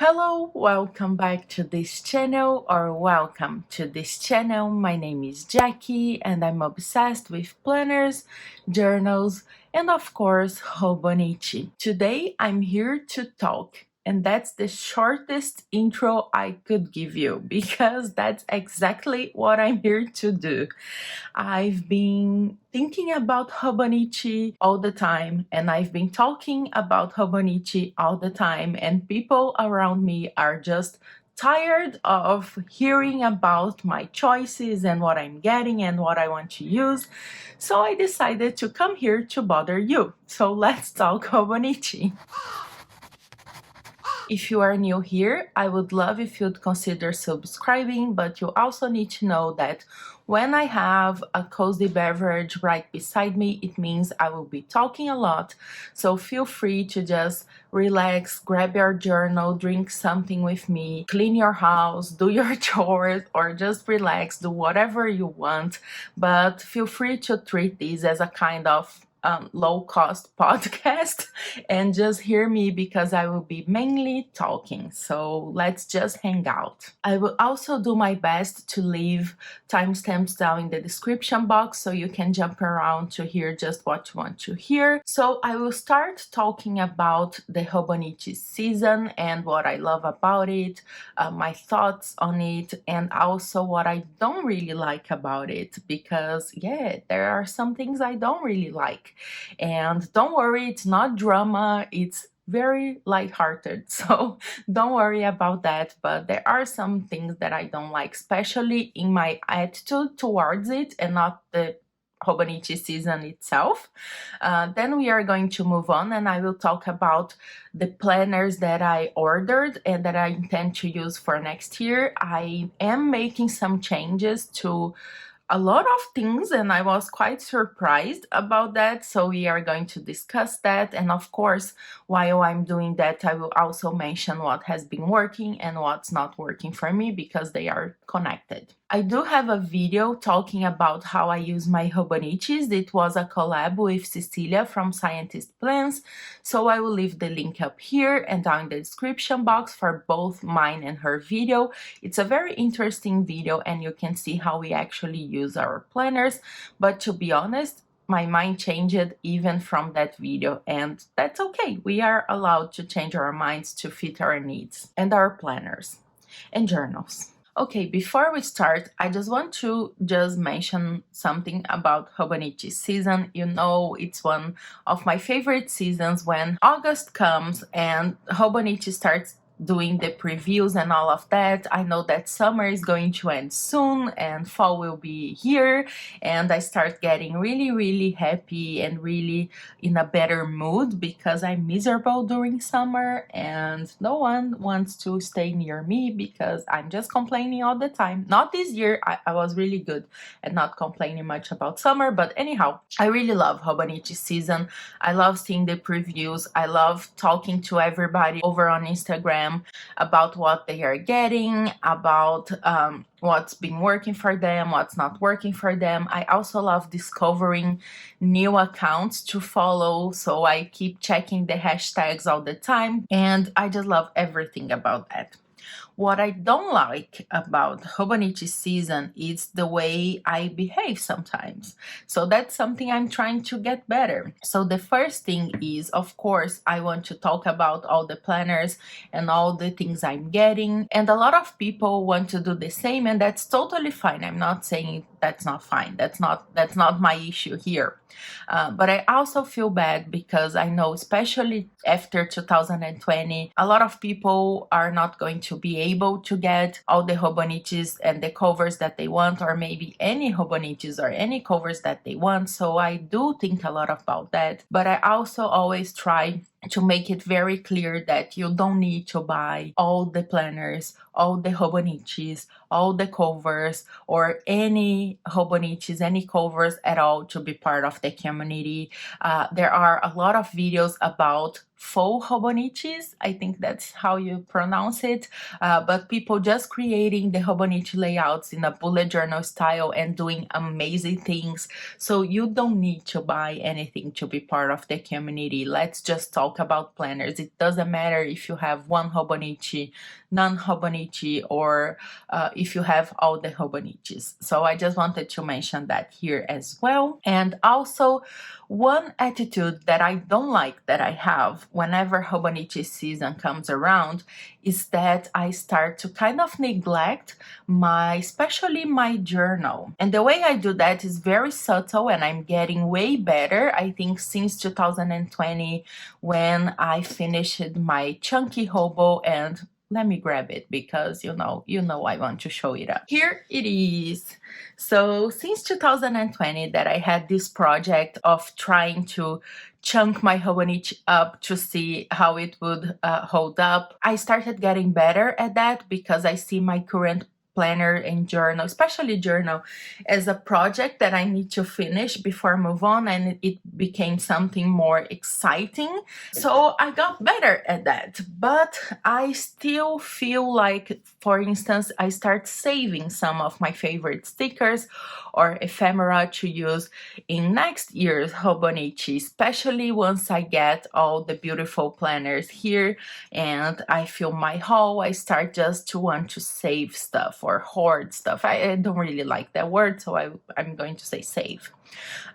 Hello, welcome back to this channel or welcome to this channel. My name is Jackie and I'm obsessed with planners, journals, and of course Hobonichi. Today I'm here to talk, and that's the shortest intro I could give you because that's exactly what I'm here to do. I've been thinking about Hobonichi all the time, and I've been talking about Hobonichi all the time, and people around me are just tired of hearing about my choices and what I'm getting and what I want to use. So I decided to come here to bother you. So let's talk Hobonichi. If you are new here, I would love if you'd consider subscribing, but you also need to know that when I have a cozy beverage right beside me, it means I will be talking a lot. So feel free to just relax, grab your journal, drink something with me, clean your house, do your chores, or just relax, do whatever you want. But feel free to treat this as a kind of low-cost podcast and just hear me because I will be mainly talking. So let's just hang out. I will also do my best to leave timestamps down in the description box so you can jump around to hear just what you want to hear. So I will start talking about the Hobonichi season and what I love about it, my thoughts on it, and also what I don't really like about it, because yeah, there are some things I don't really like. And don't worry, it's not drama, it's very lighthearted, so don't worry about that. But there are some things that I don't like, especially in my attitude towards it and not the Hobonichi season itself. Then we are going to move on and I will talk about the planners that I ordered and that I intend to use for next year. I am making some changes to a lot of things and I was quite surprised about that, so we are going to discuss that. And of course, while I'm doing that, I will also mention what has been working and what's not working for me because they are connected. I do have a video talking about how I use my Hobonichis. It was a collab with Cecilia from Scientist Plans, so I will leave the link up here and down in the description box for both mine and her video. It's a very interesting video and you can see how we actually use our planners, but to be honest, my mind changed even from that video, and that's okay. We are allowed to change our minds to fit our needs and our planners and journals. Okay, before we start, I just want to mention something about Hobonichi season. You know, it's one of my favorite seasons when August comes and Hobonichi starts doing the previews and all of that. I know that summer is going to end soon and fall will be here, and I start getting really happy and really in a better mood because I'm miserable during summer and no one wants to stay near me because I'm just complaining all the time. Not this year, I was really good at not complaining much about summer, but anyhow, I really love Hobonichi season. I love seeing the previews. I love talking to everybody over on Instagram about what they are getting, about what's been working for them, what's not working for them. I also love discovering new accounts to follow, so I keep checking the hashtags all the time, and I just love everything about that. What I don't like about Hobonichi season is the way I behave sometimes. So that's something I'm trying to get better. So the first thing is, of course, I want to talk about all the planners and all the things I'm getting. And a lot of people want to do the same, and that's totally fine. I'm not saying that's not fine. That's not my issue here. But I also feel bad because I know, especially after 2020, a lot of people are not going to be able to get all the Hobonichis and the covers that they want, or maybe any Hobonichis or any covers that they want. So I do think a lot about that. But I also always try to make it very clear that you don't need to buy all the planners, all the Hobonichis, all the covers, or any Hobonichis, any covers at all to be part of the community. There are a lot of videos about faux Hobonichis, I think that's how you pronounce it, but people just creating the Hobonichi layouts in a bullet journal style and doing amazing things. So you don't need to buy anything to be part of the community. Let's just talk talk about planners. It doesn't matter if you have one Hobonichi, non-Hobonichi, or if you have all the Hobonichis. So I just wanted to mention that here as well. And also, one attitude that I don't like that I have whenever Hobonichi season comes around is that I start to kind of neglect especially my journal. And the way I do that is very subtle, and I'm getting way better. I think since 2020, when I finished my chunky hobo, and let me grab it because you know I want to show it up. Here it is. So since 2020 that I had this project of trying to chunk my Hobonichi up to see how it would hold up, I started getting better at that because I see my current planner and journal, especially journal, as a project that I need to finish before I move on, and it became something more exciting. So I got better at that, but I still feel like, for instance, I start saving some of my favorite stickers or ephemera to use in next year's Hobonichi, especially once I get all the beautiful planners here and I fill my haul. I start just to want to save stuff or hoard stuff. I don't really like that word, so I'm going to say save.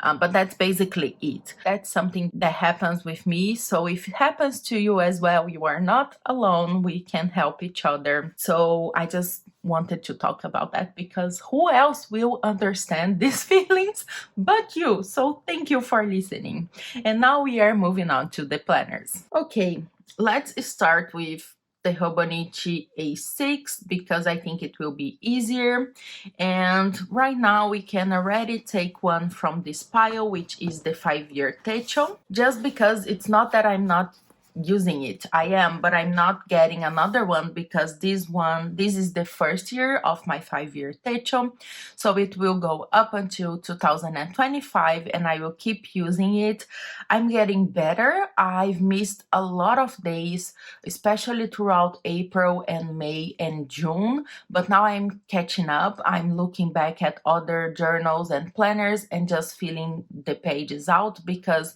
But that's basically it. That's something that happens with me. So if it happens to you as well, you are not alone. We can help each other. So I just wanted to talk about that because who else will understand these feelings but you? So thank you for listening. And now we are moving on to the planners. Okay, let's start with the Hobonichi A6 because I think it will be easier. And right now we can already take one from this pile, which is the 5-year Techo, just because it's not that I'm not using it. I am, but I'm not getting another one because this is the first year of my 5-year Techo, so it will go up until 2025 and I will keep using it. I'm getting better. I've missed a lot of days, especially throughout April and May and June, but now I'm catching up. I'm looking back at other journals and planners and just filling the pages out because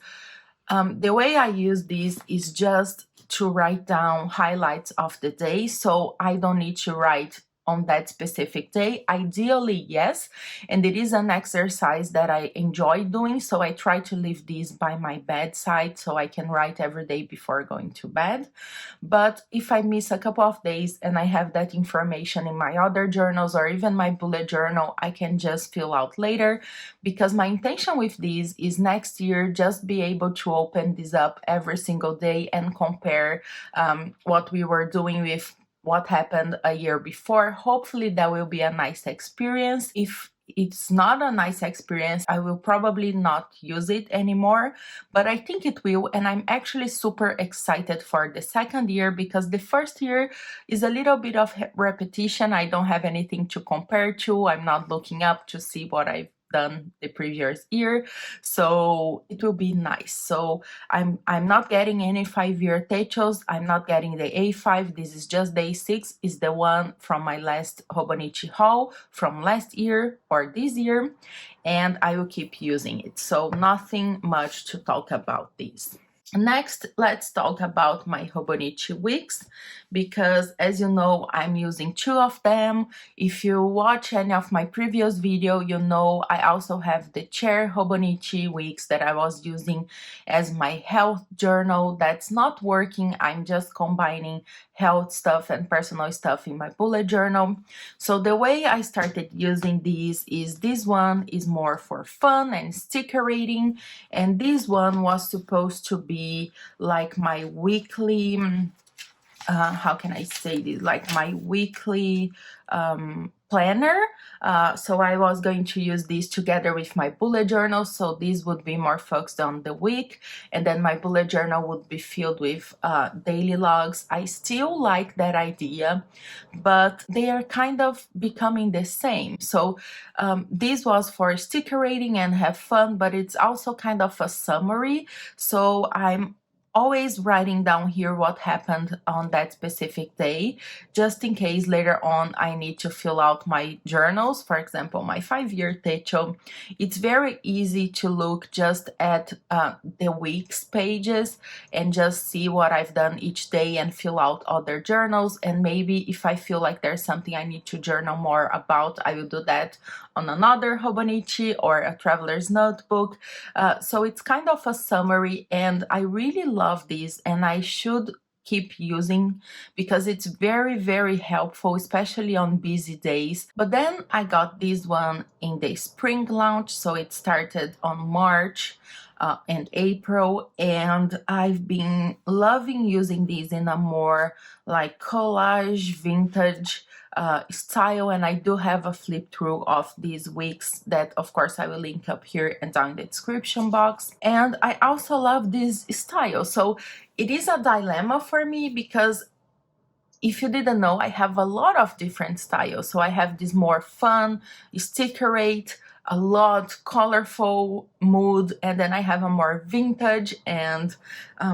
the way I use this is just to write down highlights of the day, so I don't need to write on that specific day. Ideally, yes, and it is an exercise that I enjoy doing, so I try to leave this by my bedside so I can write every day before going to bed. But if I miss a couple of days and I have that information in my other journals or even my bullet journal, I can just fill out later, because my intention with this is next year just be able to open this up every single day and compare what we were doing with what happened a year before. Hopefully that will be a nice experience. If it's not a nice experience, I will probably not use it anymore, but I think it will, and I'm actually super excited for the second year because the first year is a little bit of repetition. I don't have anything to compare to. I'm not looking up to see what I've done the previous year, so it will be nice. So I'm not getting any 5-year Techos. I'm not getting the A5. This is just the A6. Is the one from my last Hobonichi haul from last year or this year, and I will keep using it. So nothing much to talk about this. Next, let's talk about my Hobonichi Weeks, because as you know, I'm using 2 of them. If you watch any of my previous video, you know I also have the Chair Hobonichi Weeks that I was using as my health journal. That's not working. I'm just combining health stuff and personal stuff in my bullet journal. So the way I started using these is this one is more for fun and sticker rating, and this one was supposed to be like my weekly how can I say this, like my weekly planner. So I was going to use this together with my bullet journal, so this would be more focused on the week, and then my bullet journal would be filled with daily logs. I still like that idea, but they are kind of becoming the same. So this was for sticker rating and have fun, but it's also kind of a summary, so I'm always writing down here what happened on that specific day, just in case later on I need to fill out my journals. For example, my 5-year Techo, it's very easy to look just at the weeks pages and just see what I've done each day and fill out other journals. And maybe if I feel like there's something I need to journal more about, I will do that on another Hobonichi or a traveler's notebook. So it's kind of a summary, and I really love this, and I should keep using because it's very, very helpful, especially on busy days. But then I got this one in the spring launch, so it started on March and April, and I've been loving using these in a more like collage vintage style. And I do have a flip through of these weeks that of course I will link up here and down in the description box. And I also love this style, so it is a dilemma for me because if you didn't know, I have a lot of different styles. So I have this more fun, stickerate, a lot colorful mood, and then I have a more vintage and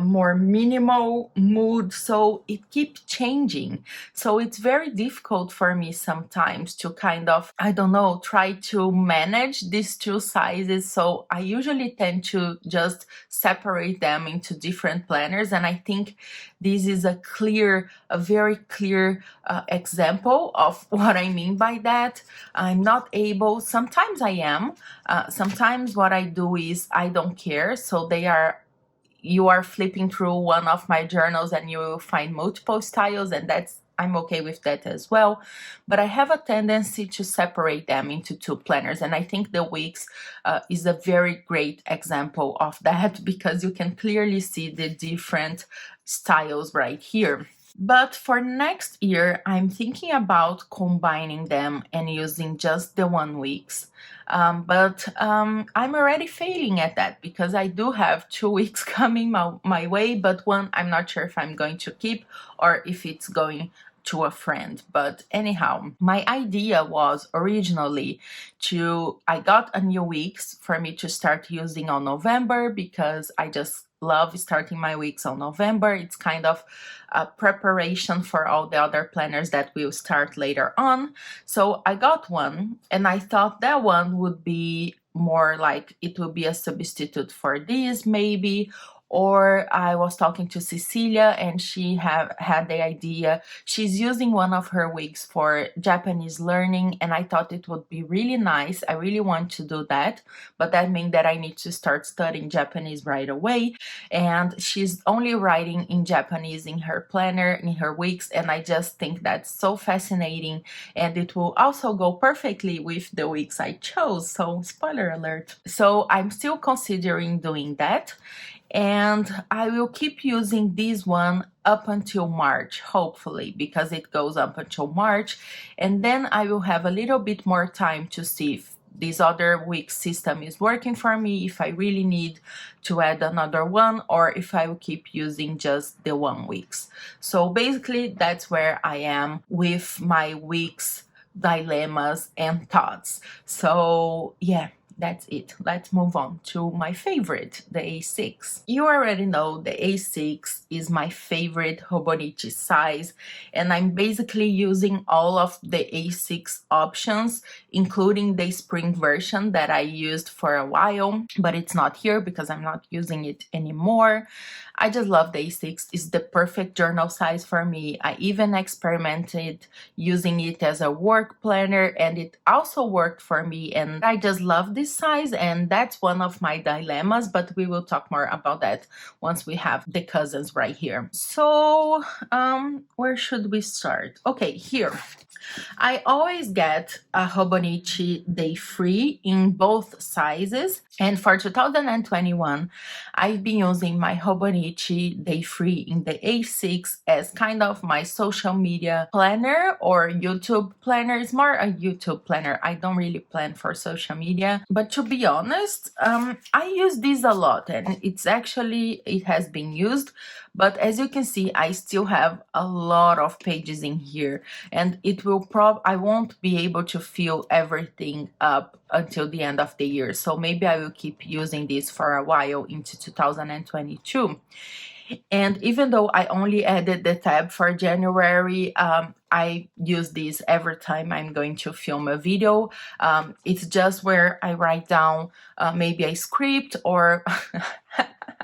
more minimal mood. So it keeps changing. So it's very difficult for me sometimes to kind of, I don't know, try to manage these two sizes. So I usually tend to just separate them into different planners, and I think this is a very clear example of what I mean by that. I'm not able, sometimes I am, sometimes what I do is I don't care. So you are flipping through one of my journals and you will find multiple styles, and I'm okay with that as well. But I have a tendency to separate them into two planners, and I think the weeks is a very great example of that because you can clearly see the different styles right here. But for next year, I'm thinking about combining them and using just the 1 weeks. But I'm already failing at that because I do have 2 weeks coming my way, but one I'm not sure if I'm going to keep or if it's going to a friend. But anyhow, my idea was originally I got a new weeks for me to start using on November because I just love starting my weeks on November. It's kind of a preparation for all the other planners that will start later on. So I got one, and I thought that one would be more like it would be a substitute for this maybe. Or I was talking to Cecilia and she had the idea. She's using one of her weeks for Japanese learning, and I thought it would be really nice. I really want to do that, but that means that I need to start studying Japanese right away. And she's only writing in Japanese in her planner, in her weeks, and I just think that's so fascinating, and it will also go perfectly with the weeks I chose. So spoiler alert. So I'm still considering doing that. And I will keep using this one up until March, hopefully, because it goes up until March. And then I will have a little bit more time to see if this other week system is working for me, if I really need to add another one, or if I will keep using just the 1 weeks. So basically, that's where I am with my weeks dilemmas and thoughts. So yeah, that's it. Let's move on to my favorite, the A6. You already know the A6 is my favorite Hobonichi size, and I'm basically using all of the A6 options, including the spring version that I used for a while, but it's not here because I'm not using it anymore. I just love the A6. It's the perfect journal size for me. I even experimented using it as a work planner, and it also worked for me, and I just love this size, and that's one of my dilemmas, but we will talk more about that once we have the cousins right here. So where should we start? Okay, here. I always get a Hobonichi Day Free in both sizes, and for 2021 I've been using my Hobonichi Day Free in the A6 as kind of my social media planner or YouTube planner. It's more a YouTube planner. I don't really plan for social media, but to be honest, I use this a lot, and it has been used, but as you can see, I still have a lot of pages in here, and I won't be able to fill everything up until the end of the year. So maybe I will keep using this for a while into 2022. And even though I only added the tab for January, I use this every time I'm going to film a video. It's just where I write down maybe a script, or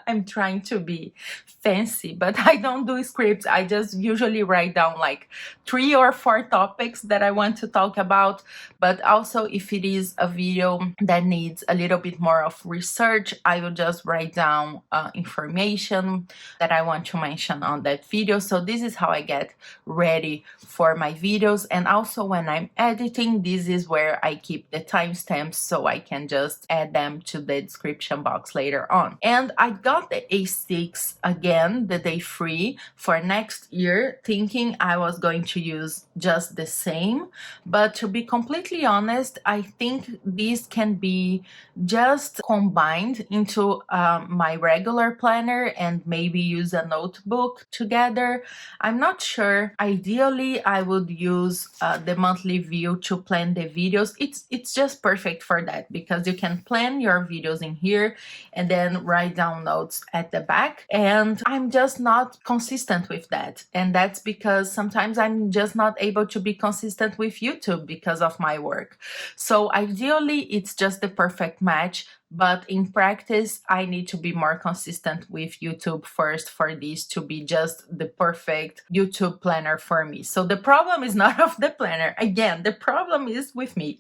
I'm trying to be fancy, but I don't do scripts. I just usually write down like 3 or 4 topics that I want to talk about. But also, if it is a video that needs a little bit more of research, I will just write down information that I want to mention on that video. So this is how I get ready for my videos. And also when I'm editing, this is where I keep the timestamps so I can just add them to the description box later on. And I got the A6 again the day free for next year, thinking I was going to use just the same. But to be completely honest, I think these can be just combined into my regular planner and maybe use a notebook together. I'm not sure. Ideally, I would use the monthly view to plan the videos. It's just perfect for that, because you can plan your videos in here and then write down notes at the back. And I'm just not consistent with that. And that's because sometimes I'm just not able to be consistent with YouTube because of my work. So ideally, it's just the perfect match. But in practice, I need to be more consistent with YouTube first for this to be just the perfect YouTube planner for me. So the problem is not of the planner. Again, the problem is with me.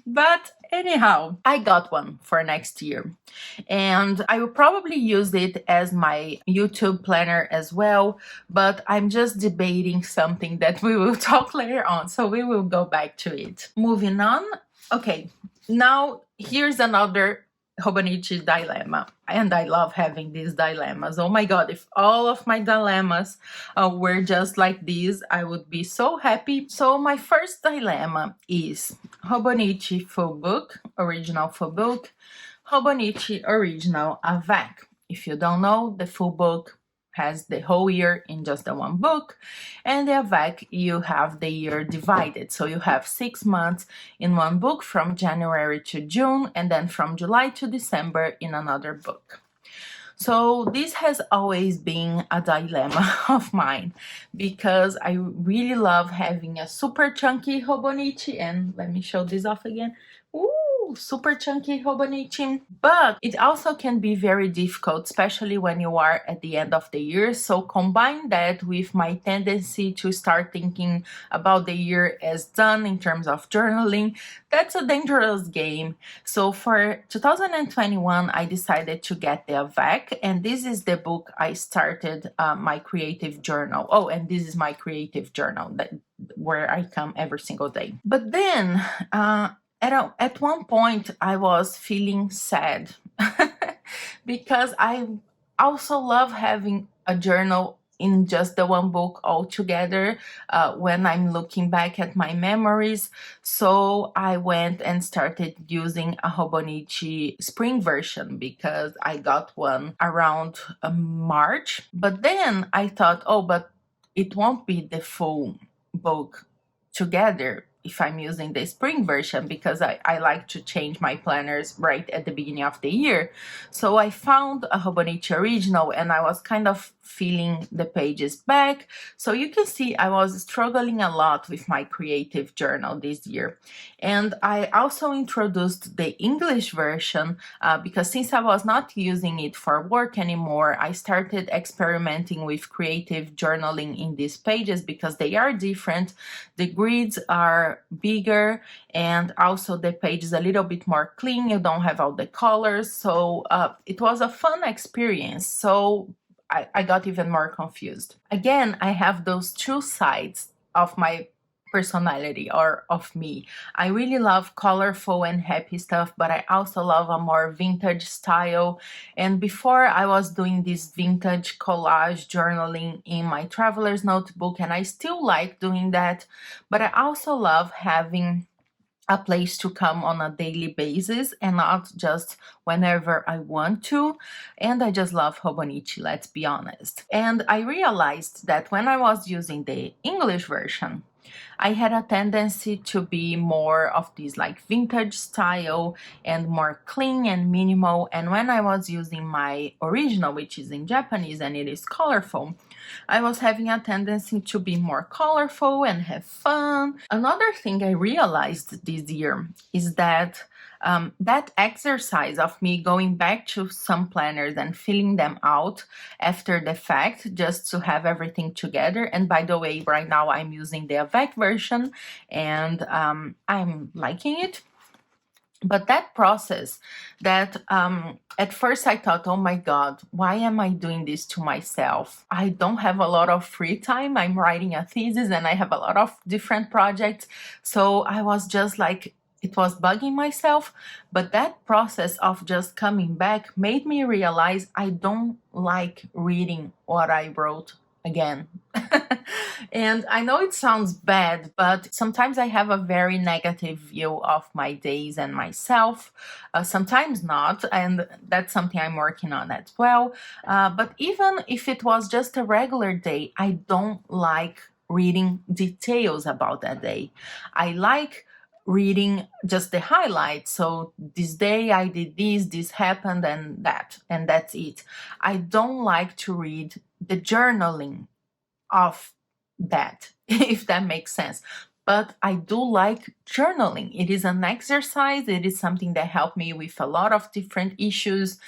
But anyhow, I got one for next year. And I will probably use it as my YouTube planner as well. But I'm just debating something that we will talk later on. So we will go back to it. Moving on. Okay, now here's another Hobonichi dilemma, and I love having these dilemmas. Oh my god, if all of my dilemmas were just like these, I would be so happy. So my first dilemma is Hobonichi full book, original full book, Hobonichi original A5. If you don't know, the full book has the whole year in just the one book, and the A5 you have the year divided, so you have 6 months in one book from January to June, and then from July to December in another book. So this has always been a dilemma of mine, because I really love having a super chunky Hobonichi, and let me show this off again. Ooh, super chunky Hobonichi. But it also can be very difficult, especially when you are at the end of the year. So combine that with my tendency to start thinking about the year as done in terms of journaling. That's a dangerous game. So for 2021, I decided to get the A5, and this is the book I started my creative journal. Oh, and this is my creative journal where I come every single day. But then at one point, I was feeling sad because I also love having a journal in just the one book altogether when I'm looking back at my memories. So I went and started using a Hobonichi spring version because I got one around March. But then I thought, oh, but it won't be the full book together if I'm using the spring version, because I like to change my planners right at the beginning of the year. So I found a Hobonichi original, and I was kind of filling the pages back. So you can see I was struggling a lot with my creative journal this year. And I also introduced the English version because since I was not using it for work anymore, I started experimenting with creative journaling in these pages because they are different. The grids are bigger, and also the page is a little bit more clean. You don't have all the colors. So it was a fun experience. So I got even more confused. Again, I have those two sides of my personality or of me. I really love colorful and happy stuff, but I also love a more vintage style. And before, I was doing this vintage collage journaling in my traveler's notebook, and I still like doing that, but I also love having a place to come on a daily basis and not just whenever I want to. And I just love Hobonichi, let's be honest. And I realized that when I was using the English version, I had a tendency to be more of this like vintage style and more clean and minimal. And when I was using my original, which is in Japanese and it is colorful, I was having a tendency to be more colorful and have fun. Another thing I realized this year is that that exercise of me going back to some planners and filling them out after the fact just to have everything together. And by the way, right now I'm using the A5 version and I'm liking it. But that process that at first I thought, oh my God, why am I doing this to myself? I don't have a lot of free time. I'm writing a thesis and I have a lot of different projects. So I was just like, it was bugging myself. But that process of just coming back made me realize I don't like reading what I wrote again. And I know it sounds bad, but sometimes I have a very negative view of my days and myself, sometimes not, and that's something I'm working on as well. But even if it was just a regular day, I don't like reading details about that day. I like reading just the highlights. So this day I did this happened, and that's it. I don't like to read the journaling of that, if that makes sense. But I do like journaling. It is an exercise. It is something that helped me with a lot of different issues.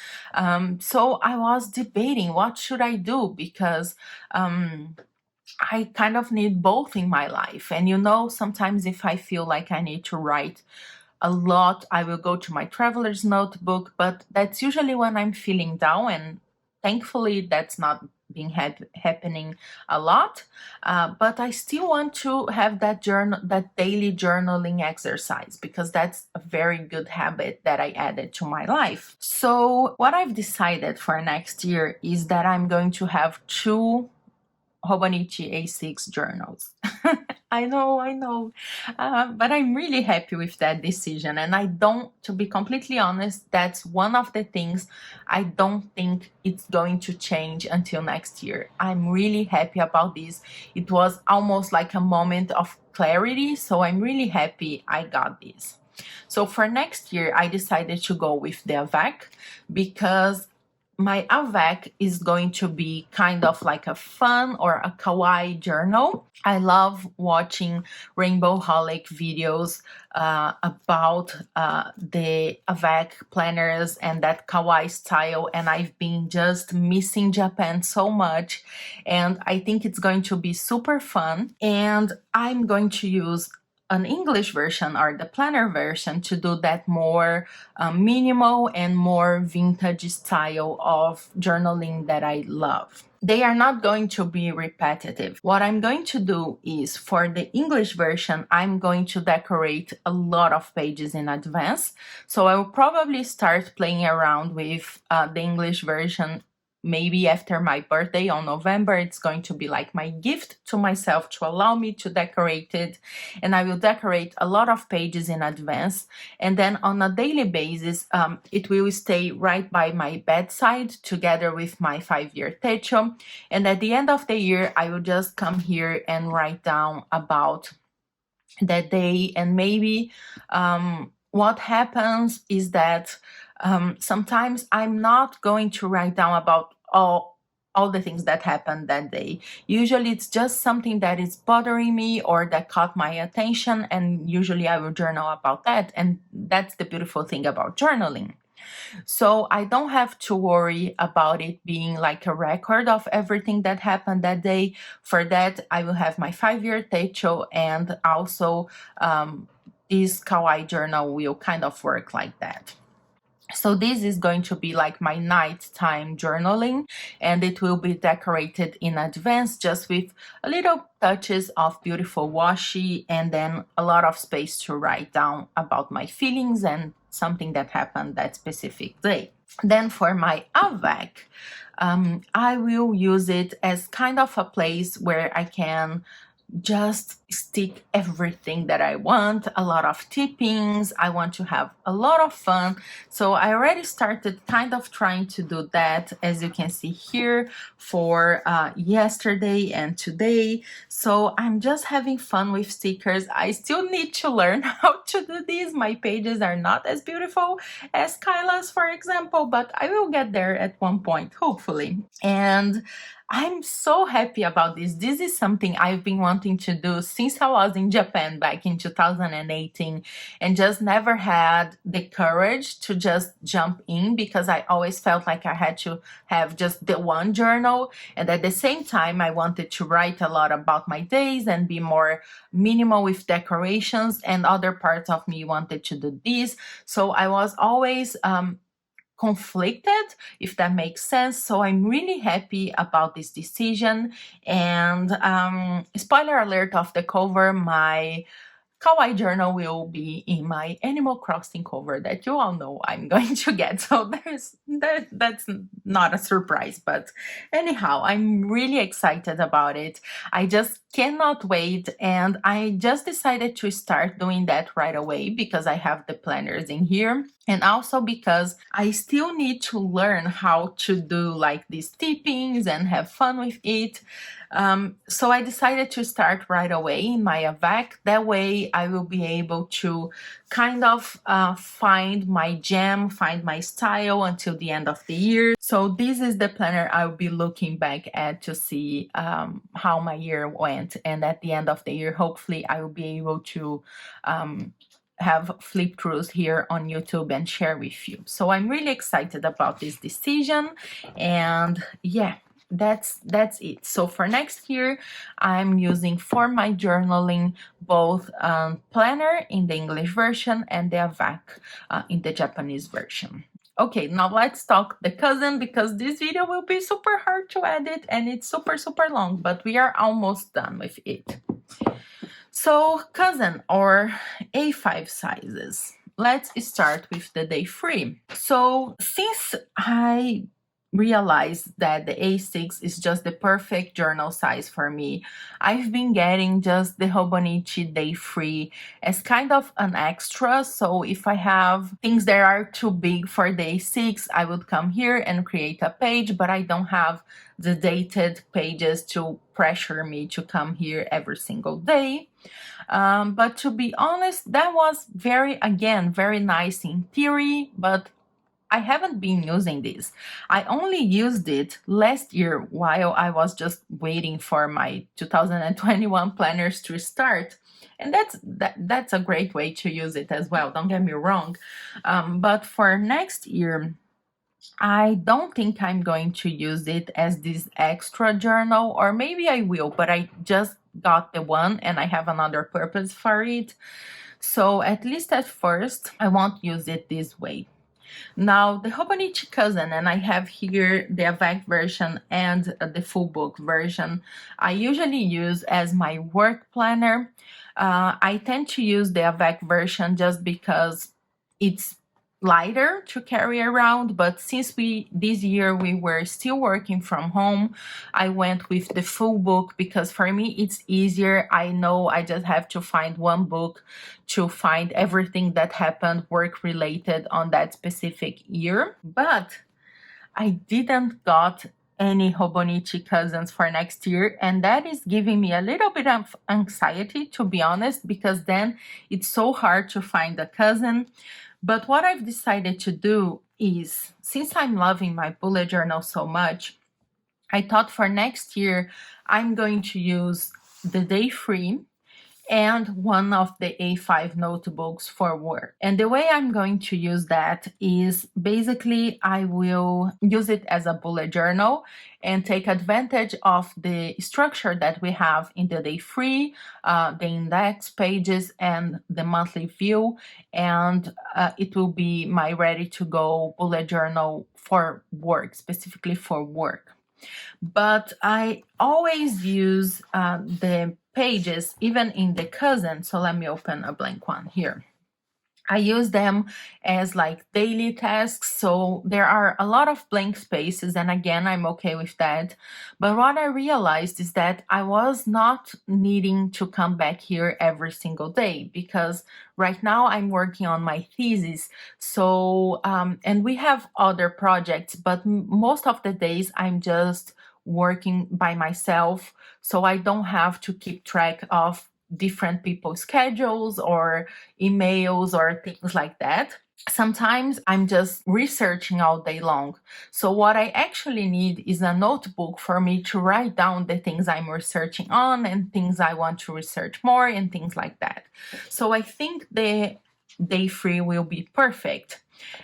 So I was debating what should I do, because I kind of need both in my life. And sometimes if I feel like I need to write a lot, I will go to my traveler's notebook, but that's usually when I'm feeling down, and thankfully that's not been happening a lot. But I still want to have that daily journaling exercise, because that's a very good habit that I added to my life. So what I've decided for next year is that I'm going to have 2 Hobonichi A6 journals. I know. But I'm really happy with that decision. And to be completely honest, that's one of the things I don't think it's going to change until next year. I'm really happy about this. It was almost like a moment of clarity. So I'm really happy I got this. So for next year, I decided to go with the A5 because my A5 is going to be kind of like a fun or a kawaii journal. I love watching Rainbow Holic videos about the A5 planners and that kawaii style, and I've been just missing Japan so much, and I think it's going to be super fun. And I'm going to use an English version or the planner version to do that more minimal and more vintage style of journaling that I love. They are not going to be repetitive. What I'm going to do is, for the English version, I'm going to decorate a lot of pages in advance. So I will probably start playing around with the English version maybe after my birthday on November. It's going to be like my gift to myself to allow me to decorate it. And I will decorate a lot of pages in advance. And then on a daily basis, it will stay right by my bedside together with my 5-year Techo. And at the end of the year, I will just come here and write down about that day. And maybe what happens is that sometimes I'm not going to write down about all the things that happened that day. Usually it's just something that is bothering me or that caught my attention, and usually I will journal about that. And that's the beautiful thing about journaling. So I don't have to worry about it being like a record of everything that happened that day. For that, I will have my 5-year Techo, and also this kawaii journal will kind of work like that. So this is going to be like my nighttime journaling, and it will be decorated in advance just with a little touches of beautiful washi, and then a lot of space to write down about my feelings and something that happened that specific day. Then for my A5, I will use it as kind of a place where I can just stick everything that I want, a lot of tippings. I want to have a lot of fun. So I already started kind of trying to do that, as you can see here, for yesterday and today. So I'm just having fun with stickers. I still need to learn how to do this. My pages are not as beautiful as Kyla's, for example, but I will get there at one point, hopefully. And I'm so happy about this. This is something I've been wanting to do since I was in Japan back in 2018 and just never had the courage to just jump in because I always felt like I had to have just the one journal. And at the same time, I wanted to write a lot about my days and be more minimal with decorations, and other parts of me wanted to do this. So I was always conflicted, if that makes sense. So I'm really happy about this decision. And spoiler alert of the cover, my kawaii journal will be in my Animal Crossing cover that you all know I'm going to get. So that's not a surprise. But anyhow, I'm really excited about it. I just cannot wait. And I just decided to start doing that right away because I have the planners in here. And also because I still need to learn how to do like these tippings and have fun with it. So I decided to start right away in my AVAC. That way I will be able to kind of find my jam, find my style until the end of the year. So this is the planner I'll be looking back at to see how my year went. And at the end of the year, hopefully I will be able to have flip throughs here on YouTube and share with you. So I'm really excited about this decision. And yeah, that's it. So for next year, I'm using for my journaling both planner in the English version and the AVAC in the Japanese version. Okay, now let's talk the cousin, because this video will be super hard to edit and it's super long, but we are almost done with it. So cousin, or A5 sizes. Let's start with the day 3. So since I realized that the A6 is just the perfect journal size for me, I've been getting just the Hobonichi day 3 as kind of an extra. So if I have things that are too big for the A6, I would come here and create a page, but I don't have the dated pages to pressure me to come here every single day. But to be honest, that was very nice in theory, but I haven't been using this. I only used it last year while I was just waiting for my 2021 planners to start. And that's a great way to use it as well, don't get me wrong. But for next year, I don't think I'm going to use it as this extra journal, or maybe I will, but I just got the one and I have another purpose for it. So at least at first, I won't use it this way. Now, the Hobonichi cousin, and I have here the AVAC version and the full book version, I usually use as my work planner. I tend to use the AVAC version just because it's lighter to carry around, but since this year we were still working from home, I went with the full book because for me it's easier. I know I just have to find one book to find everything that happened work related on that specific year. But I didn't got any Hobonichi cousins for next year, and that is giving me a little bit of anxiety, to be honest, because then it's so hard to find a cousin. But what I've decided to do is, since I'm loving my bullet journal so much, I thought for next year I'm going to use the day 3 and one of the A5 notebooks for work. And the way I'm going to use that is basically I will use it as a bullet journal and take advantage of the structure that we have in the day 3, the index pages and the monthly view, and it will be my ready to go bullet journal for work, specifically for work. But I always use the pages even in the cousin. So let me open a blank one here. I use them as like daily tasks, so there are a lot of blank spaces, and again, I'm okay with that. But what I realized is that I was not needing to come back here every single day because right now I'm working on my thesis. So, and we have other projects, but most of the days I'm just working by myself, so I don't have to keep track of different people's schedules or emails or things like that. Sometimes I'm just researching all day long. So, what I actually need is a notebook for me to write down the things I'm researching on and things I want to research more and things like that. So, I think the day free will be perfect.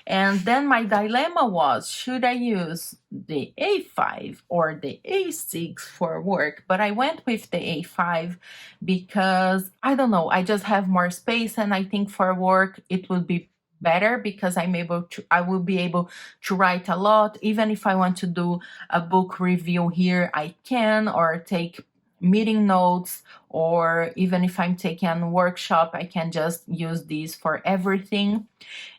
And then my dilemma was, should I use the A5 or the A6 for work? But I went with the A5 because I don't know, I just have more space, and I think for work it would be better because I will be able to write a lot. Even if I want to do a book review here, I can, or take meeting notes, or even if I'm taking a workshop, I can just use these for everything.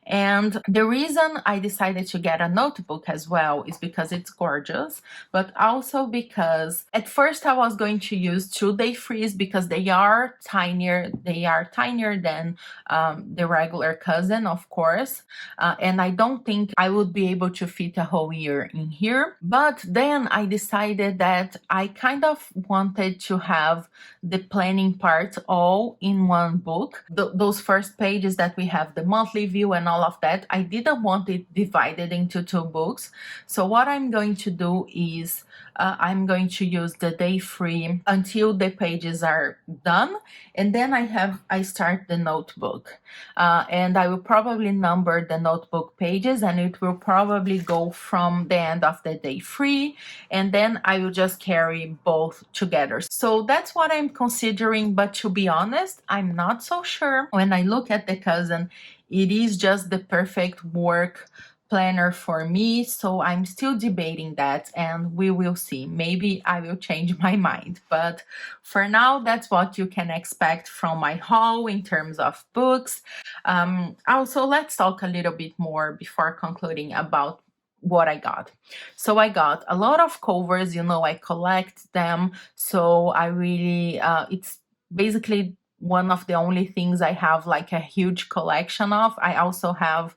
And the reason I decided to get a notebook as well is because it's gorgeous, but also because at first I was going to use 2-day frees because they are tinier. They are tinier than the regular cousin, of course. And I don't think I would be able to fit a whole year in here. But then I decided that I kind of wanted to have the planning part all in one book. Those first pages that we have the monthly view and all of that, I didn't want it divided into 2 books. So what I'm going to do is I'm going to use the day free until the pages are done, and then I start the notebook, and I will probably number the notebook pages, and it will probably go from the end of the day free, and then I will just carry both together. So that's what I'm considering, but to be honest, I'm not so sure. When I look at the cousin, it is just the perfect work planner for me, so I'm still debating that, and we will see. Maybe I will change my mind, but for now, that's what you can expect from my haul in terms of books. Also, let's talk a little bit more before concluding about what I got. So I got a lot of covers, I collect them, so I really it's basically one of the only things I have like a huge collection of. I also have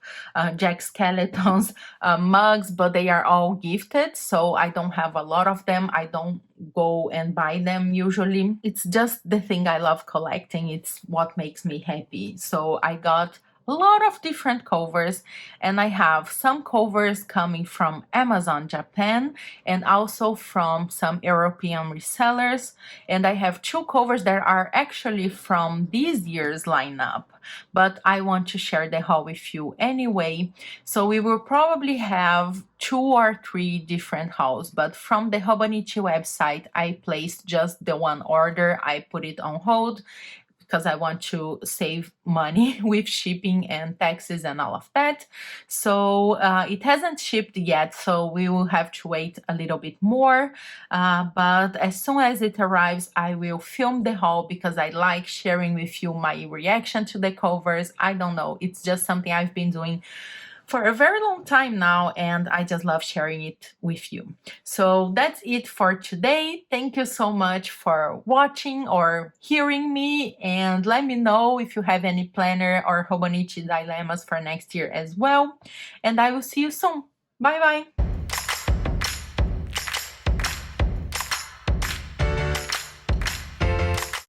Jack Skellington's mugs, but they are all gifted, so I don't have a lot of them. I don't go and buy them usually. It's just the thing I love collecting. It's what makes me happy. So I got a lot of different covers, and I have some covers coming from Amazon Japan and also from some European resellers, and I have 2 covers that are actually from this year's lineup, but I want to share the haul with you anyway. So we will probably have 2 or 3 different hauls, but from the Hobonichi website I placed just the one order. I put it on hold because I want to save money with shipping and taxes and all of that. So it hasn't shipped yet, so we will have to wait a little bit more. But as soon as it arrives, I will film the haul because I like sharing with you my reaction to the covers. I don't know, it's just something I've been doing for a very long time now, and I just love sharing it with you. So that's it for today. Thank you so much for watching or hearing me, and let me know if you have any planner or Hobonichi dilemmas for next year as well. And I will see you soon. Bye bye.